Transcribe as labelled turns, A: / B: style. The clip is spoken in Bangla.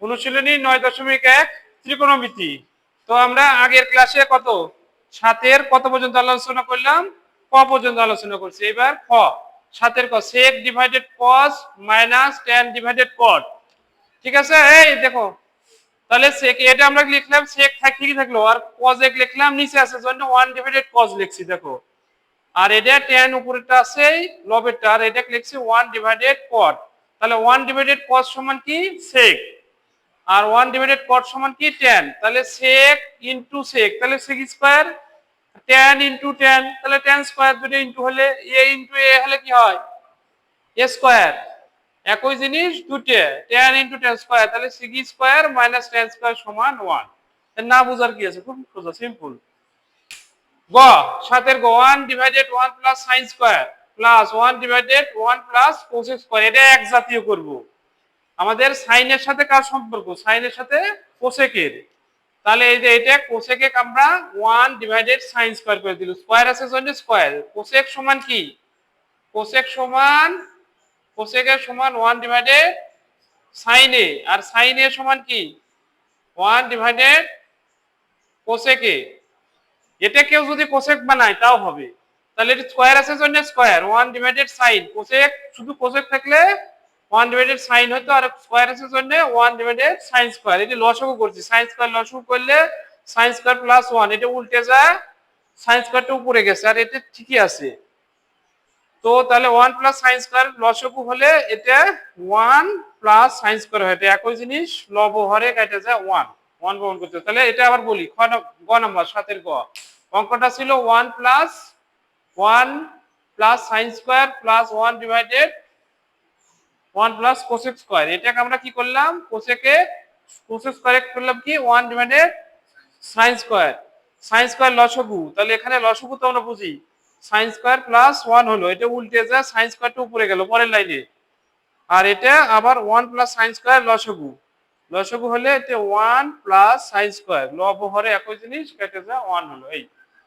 A: অনুশীলনী 9.1 ত্রিকোণমিতি। তো আমরা আগের ক্লাসে কত 7 কত পর্যন্ত আলোচনা করলাম, ক পর্যন্ত আলোচনা করছি। এবার খ 7 ক sec divided cos minus tan divided cot। ঠিক আছে, এই দেখো তাহলে sec এটা আমরা লিখলাম sec ঠিকই থাকলো, আর cos লিখলাম নিচে আছে জন্য 1 ডিভাইডেড cos লিখছি দেখো। আর এটা tan উপরেরটা আছে লবেরটা, আর এটা লিখছি 1 ডিভাইডেড cot। তাহলে 1 ডিভাইডেড cos সমান কি sec, আর 1 ডিভাইডেড cot সমান কি tan। তাহলে sec ইনটু sec, তাহলে sec square, tan into tan, তাহলে tan স্কয়ার, দুটো ইনটু হলে a ইনটু a হলে কি হয় a স্কয়ার। একই জিনিস দুটো tan ইনটু tan স্কয়ার, তাহলে sec square minus tan square সমান 1। না বুঝার কি আছে, খুব সোজা সিম্পল। গ 7 গ 1 divided 1 plus sin square plus 1 divided 1 plus cos square, এটা এক জাতীয় করব। আমাদের সাইনের সাথে কার সম্পর্ক, সাইনের সাথে কোসেকের। তাহলে এই যে এটা কোসেকে আমরা 1 ডিভাইডেড sin স্কয়ার করে দিল, স্কয়ার আছে জন্য স্কয়ার। কোসেক সমান কি, কোসেক সমান কোসেকের সমান 1 ডিভাইডেড sin a, আর sin a সমান কি 1 ডিভাইডেড কোসেকে। এটা কেউ যদি কোসেক বানায় তাও হবে। তাহলে এটা স্কয়ার আছে জন্য স্কয়ার, 1 ডিভাইডেড sin, কোসেক শুধু কোসেক থাকলে 1 ডিভাইডেড sin হতো, আর স্কয়ার আছে জন্য 1 ডিভাইডেড sin স্কয়ার। এটা লসাগু করছি, sin স্কয়ার লসাগু করলে sin স্কয়ার প্লাস 1, এটা উল্টে যায়, sin স্কয়ারটা উপরে গেছে, আর এটা ঠিকই আছে। তো তাহলে 1 প্লাস sin স্কয়ার লসাগু হলে এটা 1 প্লাস sin স্কয়ার হয়, এটা একই জিনিস, লব হরে কেটে যায় 1 গ্রহণ করতে। তাহলে এটা আবার বলি, গ নাম্বার 7 গ অঙ্কটা ছিল 1 plus sin square plus 1 divided 1 plus cosec square. এটাকে আমরা কি করলাম, কোসেক স্কয়ার করলাম কি 1 ডিভাইডেড sin স্কয়ার লসাগু। তাহলে এখানে লসাগু তো আমরা বুঝি, sin স্কয়ার প্লাস 1 হলো, এটা উল্টে যায়, sin স্কয়ারটা উপরে গেল পরের লাইনে, আর এটা আবার 1 প্লাস sin স্কয়ার লসাগু হলে এটা 1 প্লাস sin স্কয়ার, লব হরে একই জিনিস কেটে যায় 1 হলো। এই